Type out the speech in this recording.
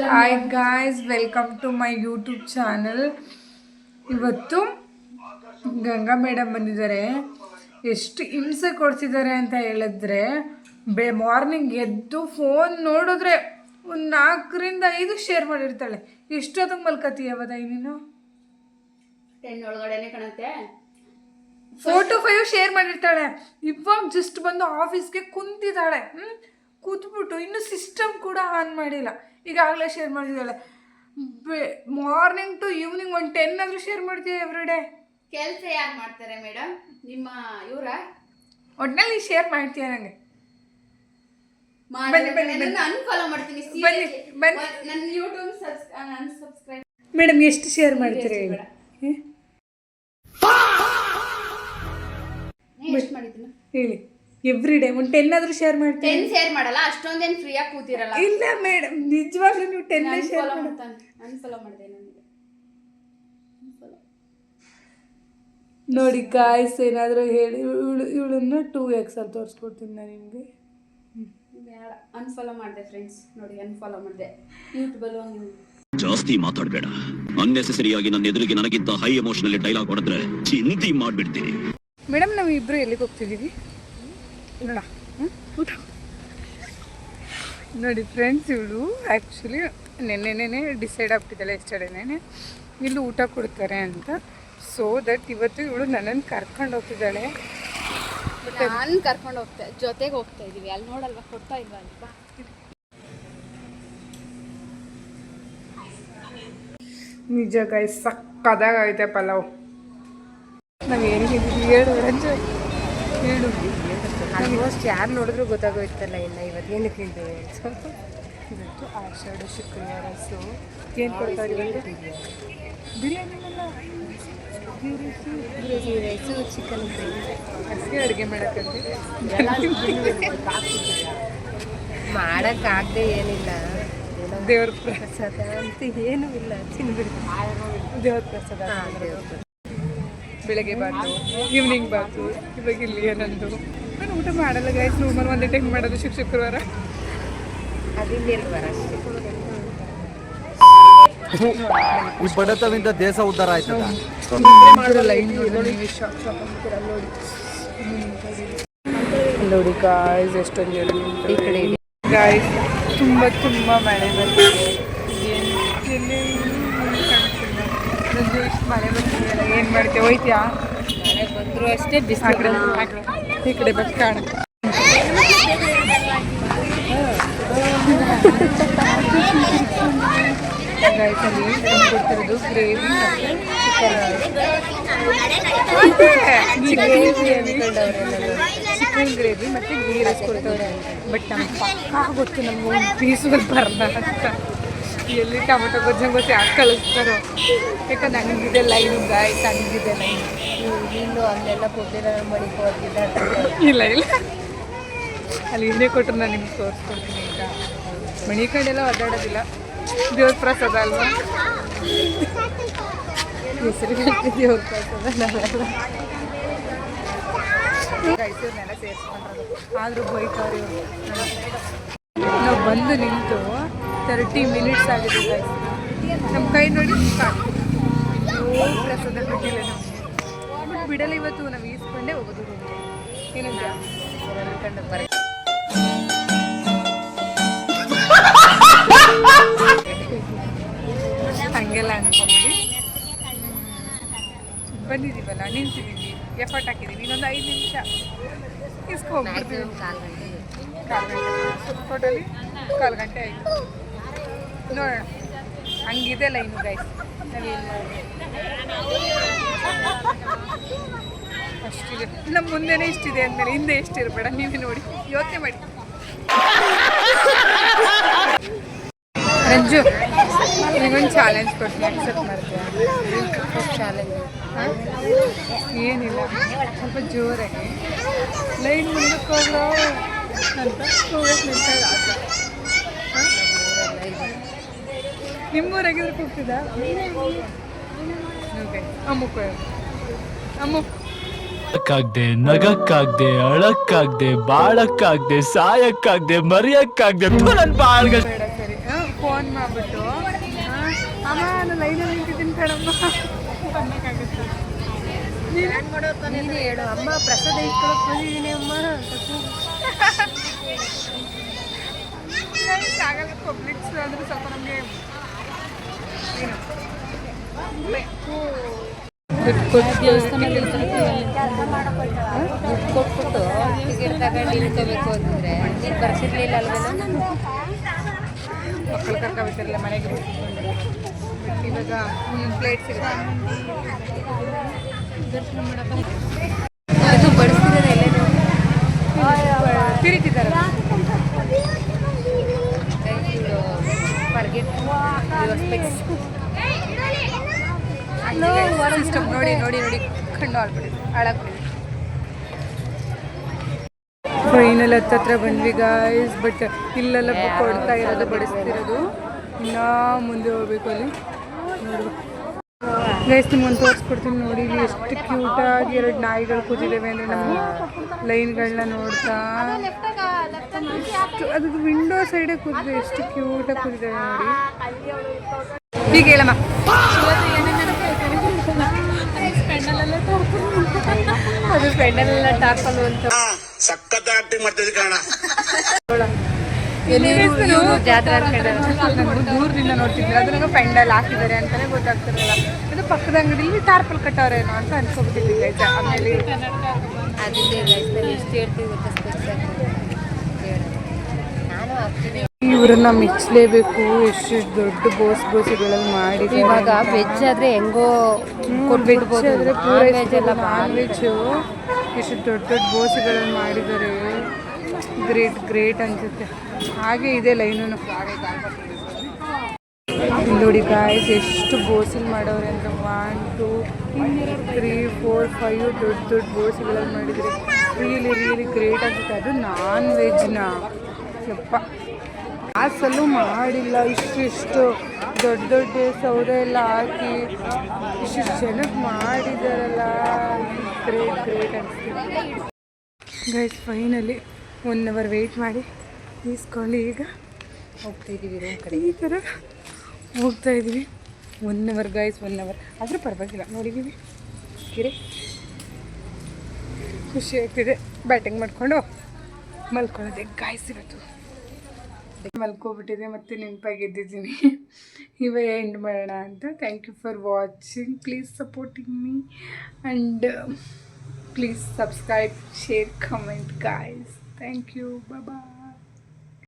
Hi guys, welcome to my YouTube channel. ಇವತ್ತು Ganga madam ಬಂದಿದ್ದಾರೆ. ಎಷ್ಟು ಹಿಂಸೆ ಕೊಡ್ತಿದ್ದಾರೆ ಅಂತ ಹೇಳಿದ್ರೆ, ಮಾರ್ನಿಂಗ್ ಎದ್ದು ಫೋನ್ ನೋಡಿದ್ರೆ ಒಂದು 4-5 ಶೇರ್ ಮಾಡಿರ್ತಾಳೆ. ಎಷ್ಟೊತ್ತಿಗೆ ಮಲ್ಕತ್ತೀಯವದ ನೀನು? 10 ಒಳಗಡೆನೆ ಕಾಣುತ್ತೆ. 4-5 ಶೇರ್ ಮಾಡಿರ್ತಾಳೆ. ಇವಾಗ ಜಸ್ಟ್ ಬಂದು ಆಫೀಸ್ಗೆ ಕುಂತಿದ್ದಾಳೆ. ಕೂತ್ಬಿಟ್ಟು ಇನ್ನು ಸಿಸ್ಟಮ್ ಕೂಡ ಆನ್ ಮಾಡಿಲ್ಲ, ಈಗಾಗಲೇ ಶೇರ್ ಮಾಡ್ತಿದ್ದಾಳೆ. ಮಾರ್ನಿಂಗ್ ಟು ಈವ್ನಿಂಗ್ ಒಂದು 10 ಆದರೂ ಶೇರ್ ಮಾಡ್ತೀವಿ ಎವ್ರಿ ಡೇ. ಕೆಲಸ ಯಾರು ಮಾಡ್ತಾರೆ ಮೇಡಮ್? ನಿಮ್ಮ ಇವರ ಒಟ್ಟಿನಲ್ಲಿ ಶೇರ್ ಮಾಡ್ತೀಯ ನನಗೆ. ಅನ್ಫಾಲೋ ಮಾಡ್ತೀನಿ. ನನ್ನ ಯೂಟ್ಯೂಬ್ ಸಬ್ಸ್ಕ್ರೈಬ್. ಮೇಡಮ್ ಎಷ್ಟು ಶೇರ್ ಮಾಡ್ತೀರಿ ಹೇಳಿ? ಎಷ್ಟು ಮಾಡಿದ್ದೀನಿ ಹೇಳಿ. ಎವ್ರಿ ಡೇ ಒಂದು 10 ಆದರೂ ಶೇರ್ ಮಾಡ್ತೀನಿ. 10 ಶೇರ್ ಮಾಡಲ್ಲ, ಅಷ್ಟೊಂದೇನು ಫ್ರೀಯಾಗಿ ಕೂತಿರಲ್ಲ. ಇಲ್ಲ ಮೇಡಮ್, ನಿಜವಾಗ್ಲೂ ನೀವು 10 ಶೇರ್ ಅನ್ಫಾಲೋ ಮಾಡಿದೆ ನನಗೆ. ನೋಡಿ ಗಾಯ್ಸ್, ಏನಾದರೂ ಹೇಳಿ ಇವಳನ್ನು 2x ಅಲ್ಲಿ ತೋರಿಸ್ಕೊಡ್ತೀನಿ ನಾನು ನಿಮಗೆ. ಬೇಡ, ಅನ್ಫಾಲೋ ಮಾಡಿದೆ ಫ್ರೆಂಡ್ಸ್. ನೋಡಿ, ಅನ್ಫಾಲೋ ಮಾಡಿದೆ ಯೂಟ್ಯೂಬಲ್ಲಿ. ಒಂದು ಜಾಸ್ತಿ ಮಾತಾಡಬೇಡ. ಅನ್ನೆಸೆಸರಿ ಆಗಿ ನನ್ನ ಎದುರಿಗೆ ನನಗಿಂತ ಹೈ ಎಮೋಷನಲ್ ಡೈಲಾಗ್ ಹೊಡೆದ್ರೆ ಚಿಂತೆ ಮಾಡ್ಬಿಡ್ತೀನಿ. ಮೇಡಮ್, ನಾವು ಇಬ್ಬರು ಎಲ್ಲಿಗೆ ಹೋಗ್ತಿದ್ದೀವಿ ನೋಡ? ಊಟ ನೋಡಿ ಫ್ರೆಂಡ್ಸ್, ಇವಳು ಆ್ಯಕ್ಚುಲಿ ನೆನ್ನೆನೇ ಡಿಸೈಡ್ ಆಗ್ಬಿಟ್ಟಿದ್ದಾಳೆ, ಎಸ್ಟರ್ಡೇನೇ ಇಲ್ಲಿ ಊಟ ಕೊಡ್ತಾರೆ ಅಂತ. ಸೊ ದಟ್ ಇವತ್ತು ಇವಳು ನನ್ನನ್ನು ಕರ್ಕೊಂಡು ಹೋಗ್ತಿದ್ದಾಳೆ. ನಾನು ಕರ್ಕೊಂಡು ಜೊತೆಗೆ ಹೋಗ್ತಾ ಇದ್ದೀವಿ. ಅಲ್ಲಿ ನೋಡಲ್ವಾ, ಕೊಡ್ತಾ ಇಲ್ವಾ ಅಲ್ವಾ? ನಿಜ ಗಾಯ್ಸ್, ಸಕ್ಕದಾಗೈತೆ ಪಲಾವ್. ನಾವು ಏನು ಹೇಳು ರಂಜು, ಹೇಳು. ಆಲ್ಮೋಸ್ಟ್ ಯಾರು ನೋಡಿದ್ರು ಗೊತ್ತಾಗೋಯ್ತಲ್ಲ. ಇಲ್ಲ ಇವತ್ತು ಏನಕ್ಕೆ ಇವತ್ತು ಆಷಾಢ ಶುಕ್ರವಾರ. ಸೊ ಏನು ಕೊಡ್ತಾರೆ ಇವತ್ತು? ಬಿರಿಯಾನಿ ರೈಸು, ಚಿಕನ್ ಗ್ರೇವಿ ಅಷ್ಟೇ ಅಡುಗೆ ಮಾಡೋಕ್ಕಂತೆ. ಮಾಡೋಕ್ಕಾಗದೆ ಏನಿಲ್ಲ, ದೇವ್ರ ಪ್ರಸಾದ ಅಂತ ಏನೂ ಇಲ್ಲ, ತಿನ್ಬಿಡಿ. ದೇವ್ರ ಪ್ರಸಾದ. ಬೆಳಗ್ಗೆ ಬಾತು, ಈವ್ನಿಂಗ್ ಬಾತು. ಇವಾಗ ಇಲ್ಲಿ ಏನಂದು ನಾನು ಊಟ ಮಾಡಲ್ಲ ಗೈಸ್. ರೂಮಲ್ಲಿ ಒಂದೇ ಟೈಮ್ ಮಾಡೋದು ಶುಕ್ರವಾರ. ಅದಿನ್ನೆರಡು ವಾರ ಅಷ್ಟೇ. ಈ ಬಡತವಿಂದ ದೇಶ ಉದ್ಧಾರ ಆಯ್ತದ. ನೋಡಿ ಗಾಯ್ಸ್, ಎಷ್ಟೊಂದು ಜನ ಈ ಕಡೆ ಗಾಯ್ಸ್. ತುಂಬ ಮಳೆ ಬರ್ತಿದೆ. ನಂದು ಇಷ್ಟು ಮಳೆ ಬರ್ತಿದೆಯಲ್ಲ, ಏನು ಮಾಡ್ತೀವಿ? ಹೋಯ್ತೀಯಾ? ಮಳೆ ಬಂದರೂ ಅಷ್ಟೇ, ಬಿಸಿಲು ಈ ಕಡೆ ಬಸ್ ಕಾಣುತ್ತೆ. ರೈಸಲ್ಲಿ ಕೊಡ್ತಿರೋದು ಗ್ರೇವಿ ಮತ್ತು ಚಿಕನ್ ಗ್ರೇವಿ ಮತ್ತು ಗೀ ರೈಸ್ ಕೊಡ್ತವ್ರೆ. ಬಟ್ ನಮ್ಗೆ ಪಕ್ಕಾ ಗೊತ್ತು, ನಮ್ಗೆ ಒಂದು ಪೀಸು ಬರಲ್ಲ ಅಂತ. ಎಲ್ಲಿ ಟೊಮೊಟೊ ಗೊಜ್ಜಂಗೆ ಯಾಕೆ ಕಳಿಸ್ತಾರೋ? ಯಾಕಂದ್ರೆ ಹಂಗಿದೆ ಲೈನು ಗಾಯ್ಸ್, ಹಂಗಿದೆ ಲೈನ್. ಇನ್ನು ಅಲ್ಲೆಲ್ಲ ಕೊಟ್ಟಿರೋ ಮಡಿಕೋತಿದ್ದ. ಇಲ್ಲ ಅಲ್ಲಿ ಹಿಂದೆ ಕೊಟ್ಟರು ನಾನು ನಿಮ್ಗೆ ತೋರಿಸ್ಕೊಡ್ತೀನಿ. ಈಗ ಮನೆ ಕಡೆಲ್ಲ ಒದ್ದಾಡೋದಿಲ್ಲ, ದೇವ್ರ ಪ್ರಸಾದ ಅಲ್ವಾ? ಹೆಸರು ದೇವ್ರ ಪ್ರಸಾದ. ನಾವೆಲ್ಲ ರೈಸರ್ನೆಲ್ಲ ಸೇರಿಸ್ಕೊಂಡ್ರು, ಆದರೂ ಬೈತಾರೆ ಇವರು. ನಾವು ಬಂದು ನಿಂತು 30 ಮಿನಿಟ್ಸ್ ಆಗಿದೆ ಗೈಸ್. ನಮ್ಮ ಕೈ ನೋಡಿ ಪ್ರಸಾದ ಬಿಟ್ಟಿಲ್ಲ. ನಾವು ಬಿಡಲ್ಲ ಇವತ್ತು, ನಾವು ಈಸ್ಕೊಂಡೇ ಹೋಗೋದು ರೂಮ್ಗೆ. ಏನಂತ ಕಂಡು ಬರ ಹಂಗೆಲ್ಲ ಅನ್ಕೊಂಡ್ವಿ. ಬಂದಿದ್ದೀವಲ್ಲ, ನಿಂತಿದ್ದೀವಿ, ಎಫರ್ಟ್ ಹಾಕಿದ್ದೀವಿ. ಇನ್ನೊಂದು 5 ನಿಮಿಷ ಇಸ್ಕೊಂಡ್ಬಿಡ್ತೀವಿ. 4 ಗಂಟೆ ಟೋಟಲಿ 4 ಗಂಟೆ ಆಯಿತು. ನೋಡೋಣ, ಹಂಗಿದೆ ಲೈನು ಗೈಸ್. ನಾವೇನು ಮಾಡಿ ಅಷ್ಟಿದೆ. ನಮ್ಮ ಮುಂದೆನೇ ಇಷ್ಟಿದೆ ಅಂದಮೇಲೆ ಹಿಂದೆ ಎಷ್ಟಿರಬೇಡ, ನೀವೇ ನೋಡಿ ಯೋಚನೆ ಮಾಡಿ. ರಂಜು, ನಿಗೊಂದು ಚಾಲೆಂಜ್ ಕೊಡ್ತೀನಿ, ಅಕ್ಸೆಪ್ಟ್ ಮಾಡ್ತೀಯ? ಚಾಲೆಂಜ್ ಏನಿಲ್ಲ, ಸ್ವಲ್ಪ ಜೋರಾಗಿ ಲೈನ್ ಮುಂದಕ್ಕೆ ಹೋಗ್ರೋ ಅಂತ ಹೋಗಕ್ಕೆ ನಿಂತ. ನಿಮ್ಮೂರಾಗಿದ್ರೆ ಕೂಗ್ತಿದ್ದ ಅಮ್ಮಕ್ಕ ಅಮ್ಮ. ನಗಕ್ಕಾಗ್ದೆ, ಅಳಕ್ಕಾಗ್ದೆ, ಬಾಳಕ್ಕಾಗ್ದೆ, ಸಾಯಕ್ಕಾಗ್ದೆ, ಮರಿಯಕ್ಕಾಗ್ದೆ. ನನ್ನ ಬಾಳ್ಗ ಬೇಡ, ಸರಿ. ಫೋನ್ ಮಾಡಿಬಿಟ್ಟು ಅಮ್ಮ ನಾನು ಲೈನಲ್ಲಿ ನಿಂತಿದ್ದೀನಿ ಕಣಮ್ಮ ಅನ್ನೋಕ್ಕಾಗುತ್ತೆ. ನೀನೇ ಹೇಳು ಅಮ್ಮ ಪ್ರಸಾದ ಇಟ್ಕೊಳಕ್ ಬಂದಿದ್ದೀನಿ ಅಮ್ಮ ಅಂತ ಆಗಲ್ಲ ಪಬ್ಲಿಕ್ಸ್ ಅಂದರೆ ಸ್ವಲ್ಪ ನಮಗೆ ದುಡ್ಡು ಕೊಟ್ಬಿಟ್ಟು ಟಿಕೆಟ್ ತಗೊಂಡು ಇಳ್ಕೋಬೇಕು ಅಂತಂದ್ರೆ ನೀನು ಬರ್ತಿರ್ಲಿಲ್ಲ ಅಲ್ವೇನೋ. ಮಕ್ಕಳು ಕರ್ಕೊಬೇಕಿರಲ್ಲ ಮನೆಗೆ ಇವಾಗ ಪ್ಲೇಟ್ ಸಿಗುತ್ತೆ. ಅದು ಬಡಿಸ್ತಿರೋದು ಎಲ್ಲೇನು ತಿರುಗಿದ್ದಾರೆ ಫರ್ಗೆಟ್ ಸಿಸ್ಟಮ್ ನೋಡಿ ನೋಡಿ ನೋಡಿ ಕಣ್ಣು ಹಾಳಾಗ್ಬಿಟ್ಟಿದೆ. ಫೈನಲ್ ಹತ್ತತ್ರ ಬಂದ್ವಿ ಗಾಯ್ಸ್. ಬಟ್ ಇಲ್ಲೆಲ್ಲ ಕೊಡ್ತಾ ಇರೋದು ಬಡಿಸ್ತಿರೋದು. ಇನ್ನೂ ಮುಂದೆ ಹೋಗ್ಬೇಕು ಅಲ್ಲಿ ನೋಡುವ ಗೈಸ್. ನಿಮ್ಗೊಂದು ತೋರಿಸ್ಕೊಡ್ತೀನಿ ನೋಡಿ. ಇಲ್ಲಿ ಎಷ್ಟು ಕ್ಯೂಟಾಗಿ 2 ನಾಯಿಗಳು ಕೂತಿದ್ದೇವೆ ಅಂದರೆ ನಮ್ಮ ಲೈನ್ಗಳನ್ನ ನೋಡ್ತಾ ಅದು ವಿಂಡೋ ಸೈಡೇ ಕೂತಿದೆ. ಎಷ್ಟು ಕ್ಯೂಟಾಗಿ ಕೂತಿದ್ದೇವೆ ನೋಡಿ. ಹೀಗೆ ಹೇಳಮ್ಮ ಅದು ಪೆಂಡಲೆಲ್ಲ ಟಾರ್ಪಲ್ ಅಂತ ಸಖತ್ ಆಕ್ಟಿಂಗ್ ಮಾಡ್ತಿದ್ದೆ ಕಾರಣ ಜಾತ್ರೆ ಅನ್ಕೊಂಡ್ರೆ ದೂರದಿಂದ ನೋಡ್ತಿದ್ರು. ಅದು ನಂಗೆ ಪೆಂಡಲ್ ಹಾಕಿದ್ದಾರೆ ಅಂತಲೇ ಗೊತ್ತಾಗ್ತಿರಲ್ಲ. ಅದು ಪಕ್ಕದ ಅಂಗಡಿಯಲ್ಲಿ ಟಾರ್ಪಲ್ ಕಟ್ಟವ್ರೇನೋ ಅಂತ ಅನ್ಸ್ಕೊಬಿಟ್ಟಿದ್ವಿ ಗೈಸ್. ಆಮೇಲೆ ಅದಿದೆ ಎಷ್ಟು ಹೇಳ್ತೀವಿ ಗೊತ್ತಾ ನಾನು ಹಾಕ್ತೀನಿ. ಇವ್ರನ್ನ ಮೆಚ್ಚಲೇಬೇಕು. ಎಷ್ಟು ದೊಡ್ಡ ಬೋಸ್ಗಳಲ್ಲಿ ಮಾಡಿದ್ದಾರೆ. ಇವಾಗ ವೆಜ್ ಆದ್ರೆ ಹೆಂಗೋ ಕೊಟ್ಬಿಡ್ಬೋದು. ಆದರೆ ವೆಜ್ ಎಲ್ಲ ನಾನ್ ವೆಜ್ಜು ಎಷ್ಟು ದೊಡ್ಡ ಬೋಸ್ಗಳಲ್ಲಿ ಮಾಡಿದ್ದಾರೆ. ಗ್ರೇಟ್ ಅನ್ಸುತ್ತೆ. ಹಾಗೆ ಇದೆ ಲೈನು ನೋಡಿ ಗಾಯ್ಸ್. ಎಷ್ಟು ಬೋಸಿಲ್ ಮಾಡವ್ರೆ ಅಂತ 1 2 3 4 5 ದೊಡ್ಡ ಬೋಸಿಗಳಲ್ಲಿ ಮಾಡಿದರೆ ರಿಯಲಿ ಗ್ರೇಟ್ ಅನ್ಸುತ್ತೆ. ಅದು ನಾನ್ ವೆಜ್ನ ಯಪ್ಪ ಗ್ಯಾಸಲ್ಲೂ ಮಾಡಿಲ್ಲ. ಇಷ್ಟು ದೊಡ್ಡ ಸೌದೆ ಎಲ್ಲ ಹಾಕಿ ಇಷ್ಟು ಜನಕ್ಕೆ ಮಾಡಿದಾರಲ್ಲ. ಗ್ರೇಟ್ ಅನಿಸ್ತಿದೆ ಗೈಸ್. ಫೈನಲಿ 1 ಅವರ್ ವೆಯ್ಟ್ ಮಾಡಿ ಈಸ್ಕೊಂಡು ಈಗ ಹೋಗ್ತಿದ್ದೀವಿ ರೂಮ್ ಕಡೆ. ಈ ಥರ ಹೋಗ್ತಾ ಇದ್ದೀವಿ. 1 ಅವರ್ ಗೈಸ್. 1 ಅವರ್ ಆದರೂ ಪರವಾಗಿಲ್ಲ. ನೋಡಿದ್ದೀವಿ ಕಿರೆ ಖುಷಿ ಆಗ್ತಿದೆ. ಬ್ಯಾಟಿಂಗ್ ಮಾಡಿಕೊಂಡು ಮಲ್ಕೊಳ್ಳೋದೆ ಗಾಯ್ಸ್. ಇವತ್ತು ಮಲ್ಕೊಬಿಟ್ಟಿದೆ ಮತ್ತು ನೆನಪಾಗಿ ಎದ್ದಿದ್ದೀನಿ. ಇವಾಗ ಎಂಡ್ ಮಾಡೋಣ ಅಂತ. Thank you for watching. Please supporting me and please subscribe, share, comment guys. Thank you. Bye.